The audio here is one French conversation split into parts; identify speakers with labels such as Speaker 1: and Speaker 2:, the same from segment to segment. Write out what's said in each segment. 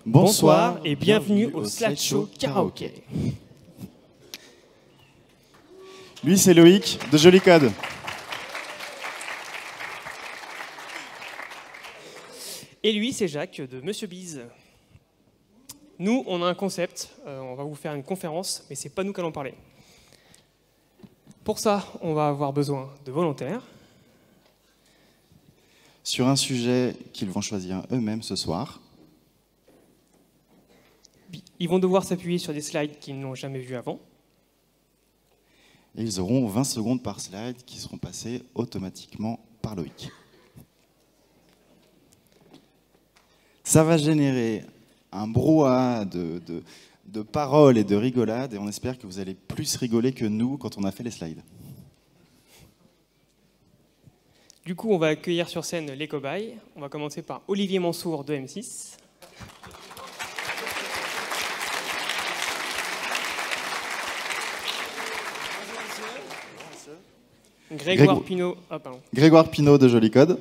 Speaker 1: Bonsoir et bienvenue au Slideshow Karaoké.
Speaker 2: Lui, c'est Loïc de Joli Code.
Speaker 1: Et lui, c'est Jacques de Monsieur Bise. Nous, on a un concept, on va vous faire une conférence, mais c'est pas nous qui allons parler. Pour ça, on va avoir besoin de volontaires.
Speaker 2: Sur un sujet qu'ils vont choisir eux-mêmes ce soir.
Speaker 1: Ils vont devoir s'appuyer sur des slides qu'ils n'ont jamais vus avant.
Speaker 2: Et ils auront 20 secondes par slide qui seront passées automatiquement par Loïc. Ça va générer un brouhaha de paroles et de rigolades, et on espère que vous allez plus rigoler que nous quand on a fait les slides.
Speaker 1: Du coup, on va accueillir sur scène les cobayes. On va commencer par Olivier Mansour de M6. Grégoire Pinault. Ah, pardon.
Speaker 2: Grégoire Pinault de Joli Code.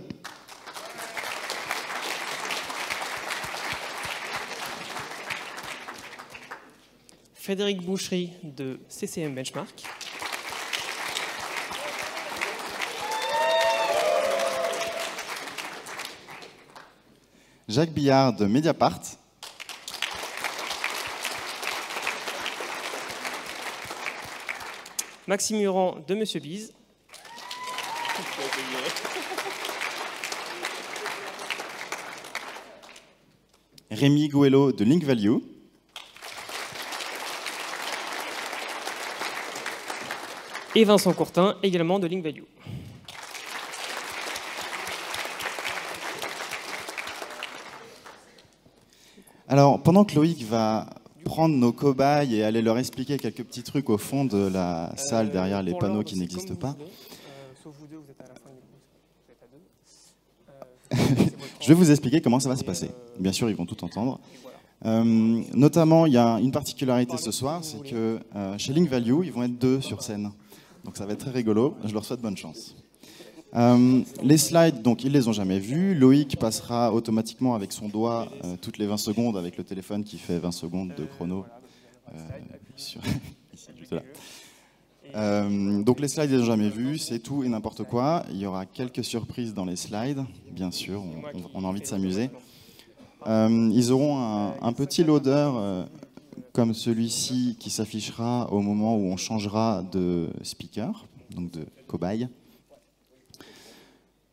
Speaker 1: Frédéric Bouchery de CCM Benchmark.
Speaker 2: Jacques Billard de Mediapart.
Speaker 1: Maxime Muran de Monsieur Bise.
Speaker 2: Rémi Gouello de Link Value.
Speaker 1: Et Vincent Courtin, également de Link Value.
Speaker 2: Alors, pendant que Loïc va prendre nos cobayes et aller leur expliquer quelques petits trucs au fond de la salle derrière les panneaux qui n'existent pas,
Speaker 1: sauf vous deux, vous êtes à la fin, vous êtes à deux.
Speaker 2: je vais vous expliquer comment ça va se passer. Bien sûr, ils vont tout entendre. Notamment, il y a une particularité ce soir, c'est que chez Link Value, ils vont être 2 sur scène. Donc ça va être très rigolo, je leur souhaite bonne chance. Les slides, donc ils les ont jamais vus. Loïc passera automatiquement avec son doigt toutes les 20 secondes avec le téléphone qui fait 20 secondes de chrono. Ici, juste là. Donc les slides ils les ont jamais vus, c'est tout et n'importe quoi. Il y aura quelques surprises dans les slides, bien sûr, on a envie de s'amuser. Ils auront un petit loader comme celui-ci qui s'affichera au moment où on changera de speaker, donc de cobaye.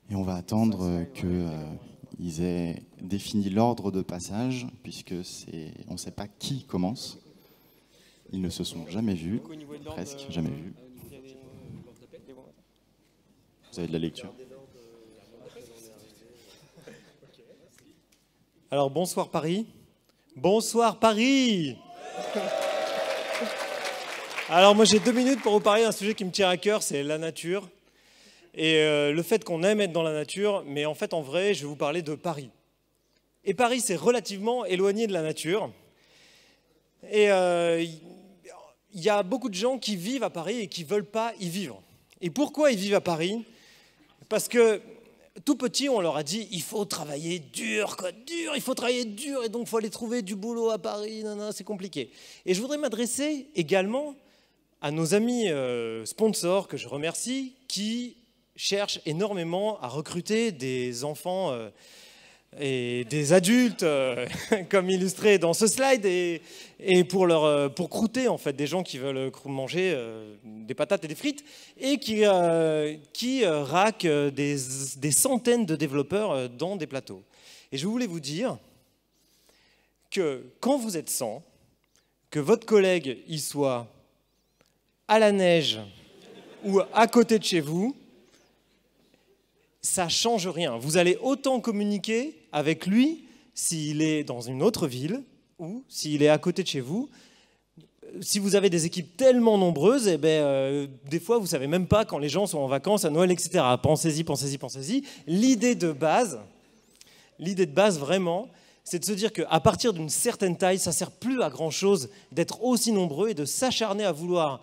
Speaker 2: Et on va attendre qu'ils aient défini l'ordre de passage, puisque on ne sait pas qui commence. Ils ne se sont jamais vus, presque jamais vus. Vous avez de la lecture?
Speaker 3: Alors bonsoir Paris. Bonsoir Paris. Alors moi j'ai 2 minutes pour vous parler d'un sujet qui me tient à cœur, c'est la nature. Et le fait qu'on aime être dans la nature, mais en fait, en vrai, je vais vous parler de Paris. Et Paris, c'est relativement éloigné de la nature. Et il y a beaucoup de gens qui vivent à Paris et qui ne veulent pas y vivre. Et pourquoi ils vivent à Paris? Parce que tout petit, on leur a dit, il faut travailler dur, il faut travailler dur, et donc il faut aller trouver du boulot à Paris, c'est compliqué. Et je voudrais m'adresser également à nos amis sponsors, que je remercie, qui cherchent énormément à recruter des enfants et des adultes, comme illustré dans ce slide, et pour croûter en fait des gens qui veulent manger des patates et des frites, et qui raquent des centaines de développeurs dans des plateaux. Et je voulais vous dire que quand vous êtes 100, que votre collègue y soit à la neige ou à côté de chez vous, ça ne change rien. Vous allez autant communiquer avec lui s'il est dans une autre ville ou s'il est à côté de chez vous. Si vous avez des équipes tellement nombreuses, des fois, vous ne savez même pas quand les gens sont en vacances, à Noël, etc. Pensez-y, pensez-y, pensez-y. L'idée de base, vraiment, c'est de se dire qu'à partir d'une certaine taille, ça ne sert plus à grand-chose d'être aussi nombreux et de s'acharner à vouloir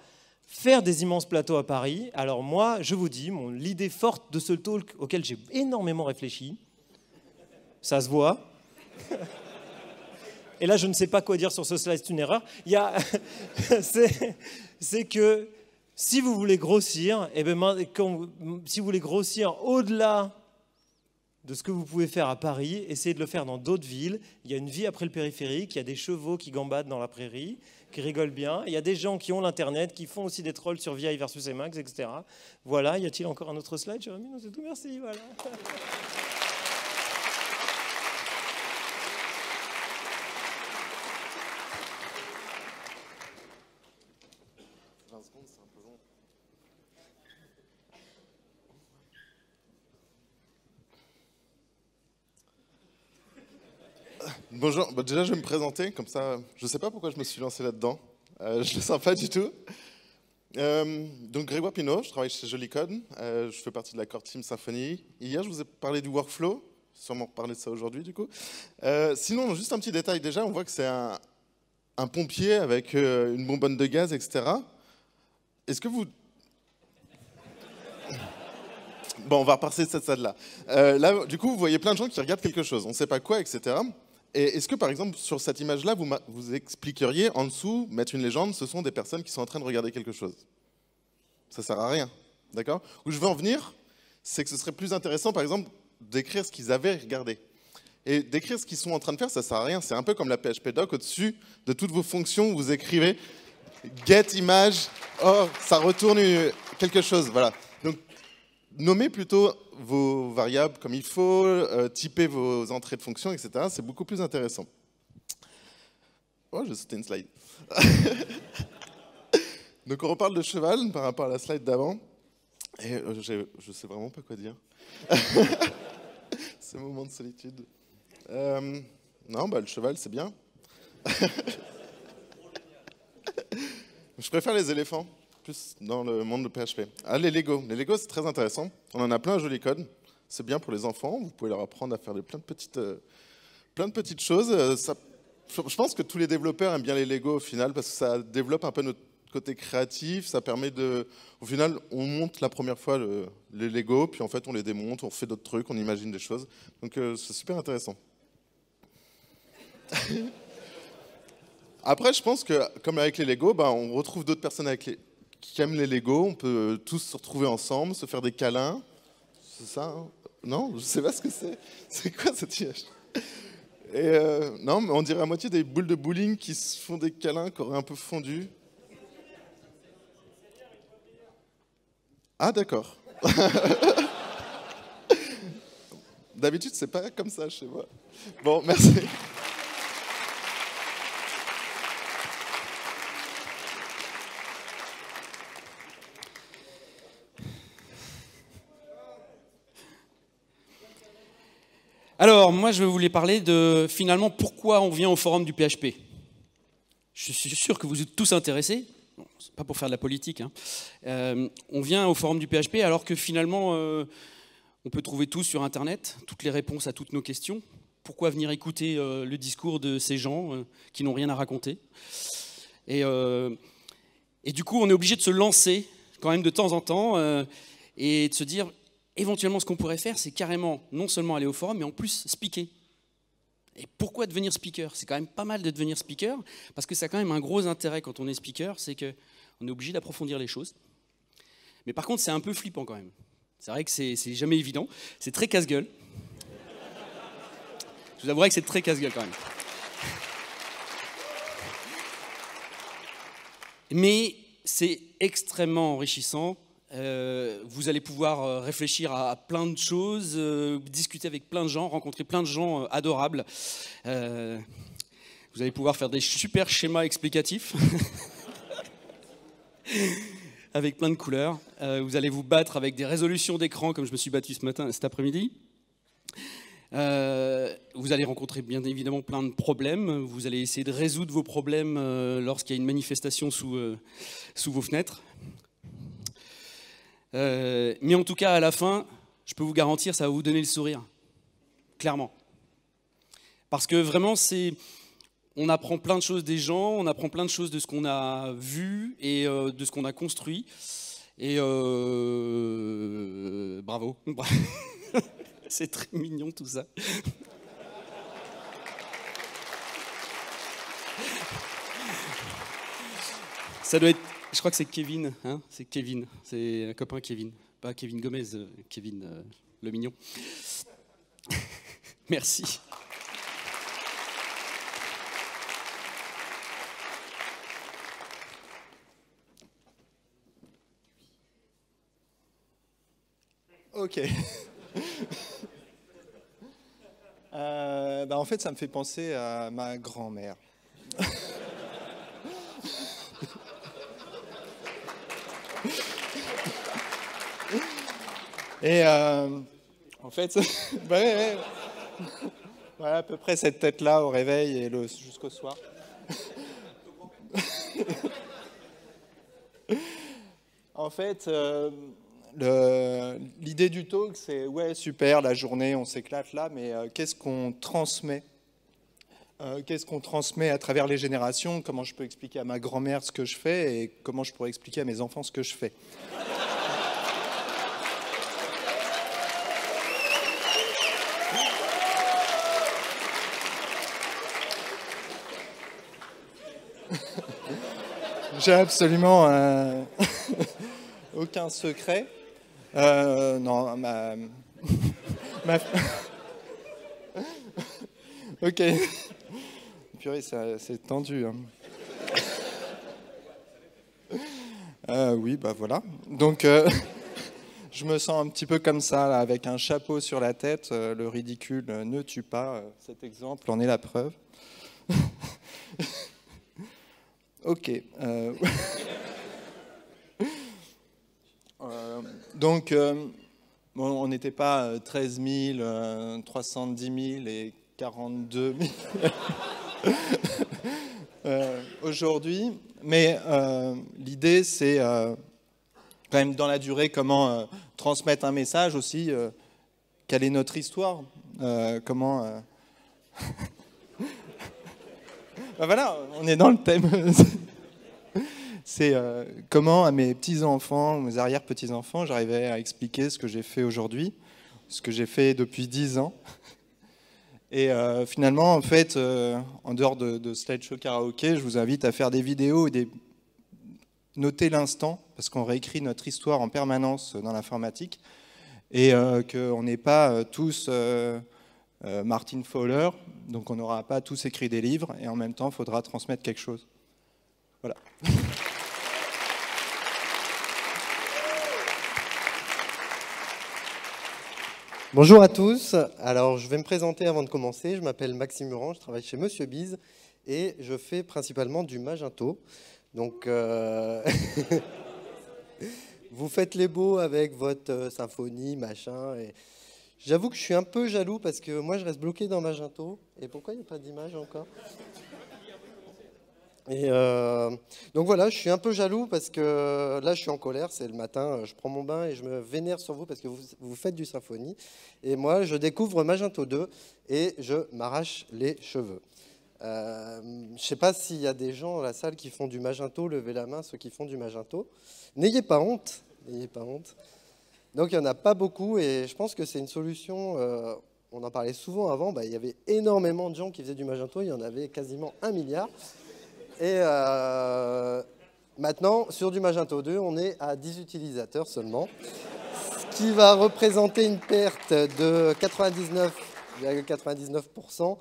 Speaker 3: faire des immenses plateaux à Paris. Alors moi, je vous dis, l'idée forte de ce talk auquel j'ai énormément réfléchi, ça se voit, et là je ne sais pas quoi dire sur ce slide, c'est une erreur, c'est que si vous voulez grossir, si vous voulez grossir au-delà de ce que vous pouvez faire à Paris, essayez de le faire dans d'autres villes. Il y a une vie après le périphérique, il y a des chevaux qui gambadent dans la prairie, qui rigolent bien, il y a des gens qui ont l'internet, qui font aussi des trolls sur VI versus Emacs, etc. Voilà, y a-t-il encore un autre slide, Jérémy? Non, c'est tout, merci, voilà.
Speaker 4: Bonjour, déjà je vais me présenter, comme ça je ne sais pas pourquoi je me suis lancé là-dedans, je ne le sens pas du tout. Donc Grégoire Pinault, je travaille chez Jolicode, je fais partie de la core team Symfony. Hier je vous ai parlé du workflow, sûrement reparler de ça aujourd'hui du coup. Sinon juste un petit détail, déjà on voit que c'est un pompier avec une bonbonne de gaz, etc. Est-ce que vous... Bon, on va repasser de cette salle-là. Là, du coup, vous voyez plein de gens qui regardent quelque chose, on ne sait pas quoi, etc. Et est-ce que, par exemple, sur cette image-là, vous expliqueriez en dessous, mettre une légende, ce sont des personnes qui sont en train de regarder quelque chose? Ça ne sert à rien, d'accord? Où je veux en venir, c'est que ce serait plus intéressant, par exemple, d'écrire ce qu'ils avaient regardé. Et d'écrire ce qu'ils sont en train de faire, ça ne sert à rien. C'est un peu comme la PHP doc, au-dessus de toutes vos fonctions, vous écrivez get image, oh, ça retourne quelque chose, voilà. Donc, nommez plutôt vos variables comme il faut, typez vos entrées de fonctions, etc. C'est beaucoup plus intéressant. Oh, j'ai sauté une slide. Donc on reparle de cheval par rapport à la slide d'avant. Et je ne sais vraiment pas quoi dire. Ce moment de solitude. Non, bah, le cheval, c'est bien. Je préfère les éléphants, plus dans le monde de PHP. Ah, les Lego. Les Lego, c'est très intéressant. On en a plein à Jolicode. C'est bien pour les enfants. Vous pouvez leur apprendre à faire plein de petites choses. Je pense que tous les développeurs aiment bien les Lego au final parce que ça développe un peu notre côté créatif. Ça permet de... Au final, on monte la première fois les Lego, puis en fait, on les démonte, on fait d'autres trucs, on imagine des choses. Donc, c'est super intéressant. Après, je pense que, comme avec les Lego, bah, on retrouve d'autres personnes qui aiment les Lego. On peut tous se retrouver ensemble, se faire des câlins. C'est ça, hein? Non, je ne sais pas ce que c'est. C'est quoi cette image? Et non, mais on dirait à moitié des boules de bowling qui se font des câlins, qui auraient un peu fondu. Ah, d'accord. D'habitude, c'est pas comme ça chez moi. Bon, merci.
Speaker 5: Alors, moi, je voulais parler de, finalement, pourquoi on vient au forum du PHP. Je suis sûr que vous êtes tous intéressés. Bon, c'est pas pour faire de la politique, hein. On vient au forum du PHP alors que, finalement, on peut trouver tout sur Internet, toutes les réponses à toutes nos questions. Pourquoi venir écouter le discours de ces gens qui n'ont rien à raconter? Et du coup, on est obligé de se lancer, quand même, de temps en temps, et de se dire... Éventuellement, ce qu'on pourrait faire, c'est carrément non seulement aller au forum, mais en plus speaker. Et pourquoi devenir speaker? C'est quand même pas mal de devenir speaker, parce que ça a quand même un gros intérêt quand on est speaker, c'est qu'on est obligé d'approfondir les choses. Mais par contre, c'est un peu flippant quand même. C'est vrai que c'est jamais évident. C'est très casse-gueule. Je vous avouerai que c'est très casse-gueule quand même. Mais c'est extrêmement enrichissant. Vous allez pouvoir réfléchir à plein de choses, discuter avec plein de gens, rencontrer plein de gens adorables. Vous allez pouvoir faire des super schémas explicatifs avec plein de couleurs. Vous allez vous battre avec des résolutions d'écran comme je me suis battu cet après-midi. Vous allez rencontrer bien évidemment plein de problèmes. Vous allez essayer de résoudre vos problèmes lorsqu'il y a une manifestation sous vos fenêtres. Mais en tout cas, à la fin, je peux vous garantir, ça va vous donner le sourire, clairement. Parce que vraiment, on apprend plein de choses des gens, on apprend plein de choses de ce qu'on a vu et de ce qu'on a construit. Et bravo. C'est très mignon tout ça. Ça doit être, je crois que c'est Kevin, hein, c'est Kevin, c'est un copain Kevin, pas Kevin Gomez, Kevin le mignon. Merci.
Speaker 6: Ok. En fait, ça me fait penser à ma grand-mère. Et en fait, ouais. Voilà, à peu près cette tête-là au réveil et jusqu'au soir. En fait, l'idée du talk, c'est ouais, super, la journée, on s'éclate là, mais qu'est-ce qu'on transmet? Qu'est-ce qu'on transmet à travers les générations? Comment je peux expliquer à ma grand-mère ce que je fais et comment je pourrais expliquer à mes enfants ce que je fais? J'ai absolument aucun secret. Non, Ok. Purée, c'est tendu. Hein. Oui, bah voilà. Donc, je me sens un petit peu comme ça, là, avec un chapeau sur la tête. Le ridicule ne tue pas. Cet exemple en est la preuve. Ok. Donc, on n'était pas 13 000, 310 000 et 42 000 aujourd'hui. Mais l'idée, c'est quand même dans la durée comment transmettre un message aussi. Quelle est notre histoire? Comment... Ben voilà, on est dans le thème. C'est comment à mes petits-enfants, mes arrière-petits-enfants, j'arrivais à expliquer ce que j'ai fait aujourd'hui, ce que j'ai fait depuis 10 ans. Et finalement, en fait, en dehors de slideshow karaoké, je vous invite à faire des vidéos et noter l'instant, parce qu'on réécrit notre histoire en permanence dans l'informatique, et qu'on n'est pas tous... Martin Fowler, donc on n'aura pas tous écrit des livres, et en même temps, il faudra transmettre quelque chose. Voilà.
Speaker 7: Bonjour à tous. Alors, je vais me présenter avant de commencer. Je m'appelle Maxime Muran, je travaille chez Monsieur Biz, et je fais principalement du Magento. Donc, vous faites les beaux avec votre symphonie, machin, et... J'avoue que je suis un peu jaloux parce que moi, je reste bloqué dans Magento. Et pourquoi il n'y a pas d'image encore? Et donc voilà, je suis un peu jaloux parce que là, je suis en colère. C'est le matin, je prends mon bain et je me vénère sur vous parce que vous faites du Symfony. Et moi, je découvre Magento 2 et je m'arrache les cheveux. Je ne sais pas s'il y a des gens dans la salle qui font du Magento. Levez la main, ceux qui font du Magento. N'ayez pas honte. N'ayez pas honte. Donc, il n'y en a pas beaucoup et je pense que c'est une solution, on en parlait souvent avant, il y avait énormément de gens qui faisaient du Magento, il y en avait quasiment 1 milliard. Et maintenant, sur du Magento 2, on est à 10 utilisateurs seulement, ce qui va représenter une perte de 99,99%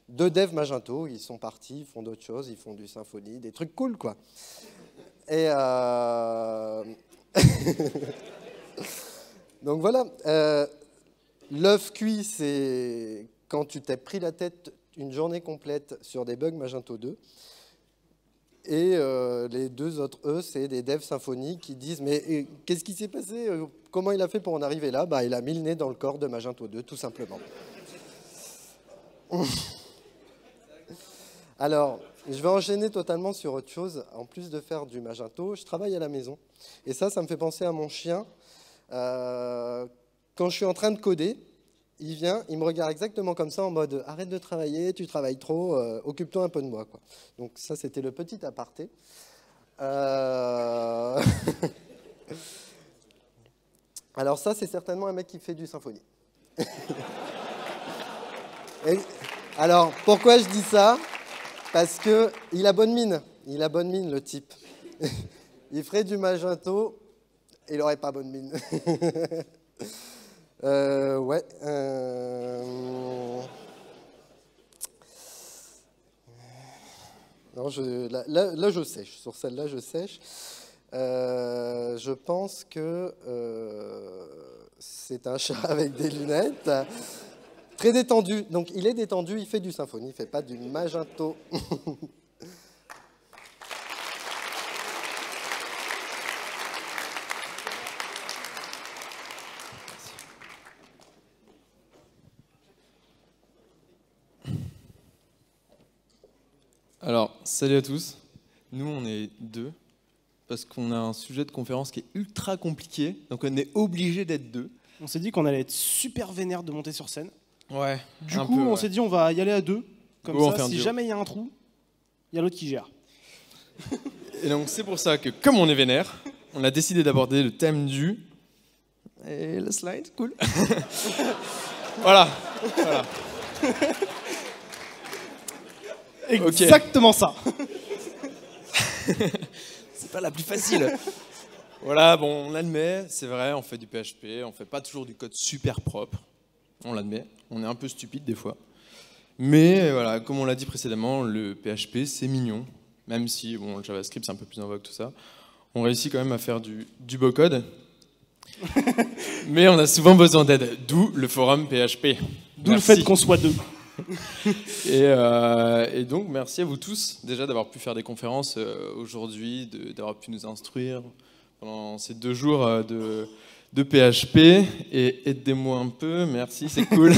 Speaker 7: de devs Magento. Ils sont partis, ils font d'autres choses, ils font du Symfony, des trucs cool, quoi. Et... Donc voilà, l'œuf cuit, c'est quand tu t'es pris la tête une journée complète sur des bugs Magento 2. Et les deux autres E, c'est des devs Symfony qui disent « Mais qu'est-ce qui s'est passé? Comment il a fait pour en arriver là ?» Il a mis le nez dans le corps de Magento 2, tout simplement. Alors, je vais enchaîner totalement sur autre chose. En plus de faire du Magento, je travaille à la maison. Et ça me fait penser à mon chien. Quand je suis en train de coder, il vient, il me regarde exactement comme ça en mode « Arrête de travailler, tu travailles trop, occupe-toi un peu de moi. » Donc ça, c'était le petit aparté. Alors ça, c'est certainement un mec qui fait du Symfony. Alors, pourquoi je dis ça? Parce qu'il a bonne mine. Il a bonne mine, le type. Il ferait du Magento, il n'aurait pas bonne mine. Ouais. Non, là, je sèche. Sur celle-là, je sèche. Je pense que c'est un chat avec des lunettes. Très détendu. Donc, il est détendu, il fait du Symfony, il ne fait pas du Magento.
Speaker 8: Alors, salut à tous. Nous, on est deux, parce qu'on a un sujet de conférence qui est ultra compliqué, donc on est obligé d'être deux.
Speaker 9: On s'est dit qu'on allait être super vénère de monter sur scène.
Speaker 8: Ouais.
Speaker 9: Du coup, on s'est dit on va y aller à deux. Comme ça, si
Speaker 8: duo.
Speaker 9: jamais il y a un trou, il y a l'autre qui gère.
Speaker 8: Et donc, c'est pour ça que, comme on est vénère, on a décidé d'aborder le thème du... Et le slide, cool. Voilà.
Speaker 9: Exactement ça.
Speaker 8: C'est pas la plus facile. Voilà, bon, on l'admet, c'est vrai, on fait du PHP, on fait pas toujours du code super propre. On l'admet, on est un peu stupide des fois. Mais voilà, comme on l'a dit précédemment, le PHP c'est mignon. Même si bon, le JavaScript c'est un peu plus en vogue tout ça. On réussit quand même à faire du beau code. Mais on a souvent besoin d'aide, d'où le forum PHP.
Speaker 9: D'où le fait qu'on soit deux.
Speaker 8: Et donc, merci à vous tous déjà d'avoir pu faire des conférences aujourd'hui, d'avoir pu nous instruire pendant ces 2 jours de PHP. Et aidez-moi un peu, merci, c'est cool.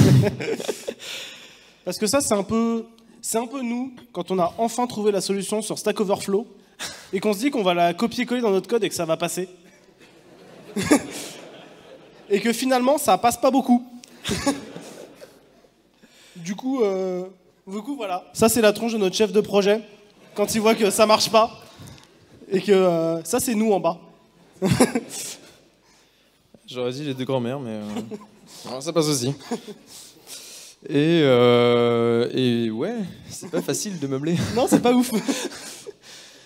Speaker 9: Parce que ça, c'est un peu nous, quand on a enfin trouvé la solution sur Stack Overflow, et qu'on se dit qu'on va la copier-coller dans notre code et que ça va passer. Et que finalement, ça passe pas beaucoup. Du coup, voilà. Ça, c'est la tronche de notre chef de projet, quand il voit que ça marche pas. Et que ça, c'est nous en bas.
Speaker 8: J'aurais dit les 2 grands-mères, mais ça passe aussi. Et ouais, c'est pas facile de meubler.
Speaker 9: Non, c'est pas ouf.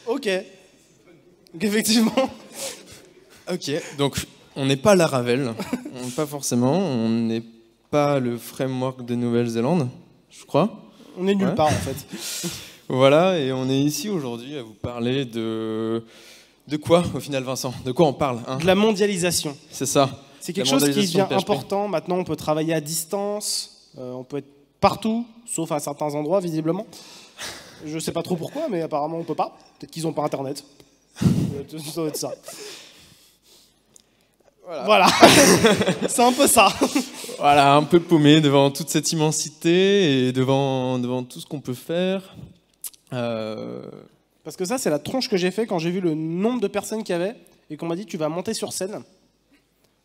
Speaker 9: Ok. Effectivement.
Speaker 8: Ok, donc on n'est pas Laravel, pas forcément, on n'est pas le framework de Nouvelle-Zélande, je crois.
Speaker 9: On est nulle part en fait.
Speaker 8: Voilà, et on est ici aujourd'hui à vous parler de quoi au final, Vincent? De quoi on parle hein?
Speaker 9: De la mondialisation.
Speaker 8: C'est ça.
Speaker 9: C'est quelque chose qui devient important. Maintenant, on peut travailler à distance, on peut être partout, sauf à certains endroits visiblement. Je sais pas trop pourquoi, mais apparemment on peut pas. Peut-être qu'ils ont pas internet. Ça doit être ça. Voilà. C'est un peu ça.
Speaker 8: Voilà, un peu paumé devant toute cette immensité et devant tout ce qu'on peut faire.
Speaker 9: Parce que ça, c'est la tronche que j'ai fait quand j'ai vu le nombre de personnes qu'il y avait et qu'on m'a dit tu vas monter sur scène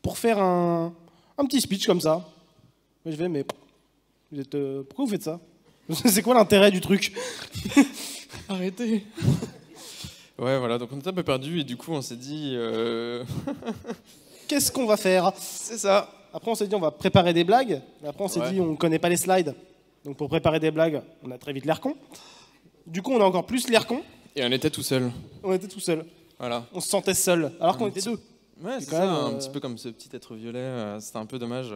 Speaker 9: pour faire un petit speech comme ça. Et je vais mais vous êtes, pourquoi vous faites ça? C'est quoi l'intérêt du truc?
Speaker 8: Arrêtez. Ouais, voilà, donc on était un peu perdu et du coup on s'est dit...
Speaker 9: Qu'est-ce qu'on va faire?
Speaker 8: C'est ça.
Speaker 9: Après on s'est dit on va préparer des blagues. Et après on s'est dit on connaît pas les slides. Donc pour préparer des blagues, on a très vite l'air con. Du coup on a encore plus l'air con.
Speaker 8: Et on était tout seul.
Speaker 9: On était tout seul.
Speaker 8: Voilà.
Speaker 9: On se sentait seul, alors qu'on était deux.
Speaker 8: Ouais, c'est ça, un petit peu comme ce petit être violet, c'était un peu dommage.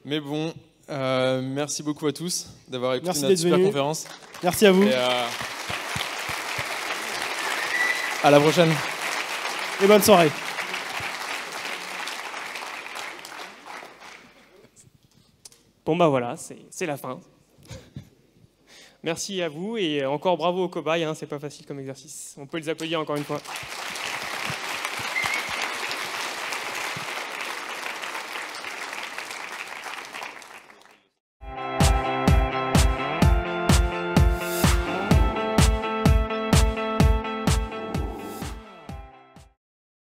Speaker 8: Mais bon, merci beaucoup à tous d'avoir écouté notre super conférence.
Speaker 9: Merci à vous.
Speaker 8: Et à la prochaine.
Speaker 9: Et bonne soirée.
Speaker 1: Bon bah voilà, c'est la fin. Merci à vous et encore bravo aux cobayes, hein, c'est pas facile comme exercice. On peut les applaudir encore une fois.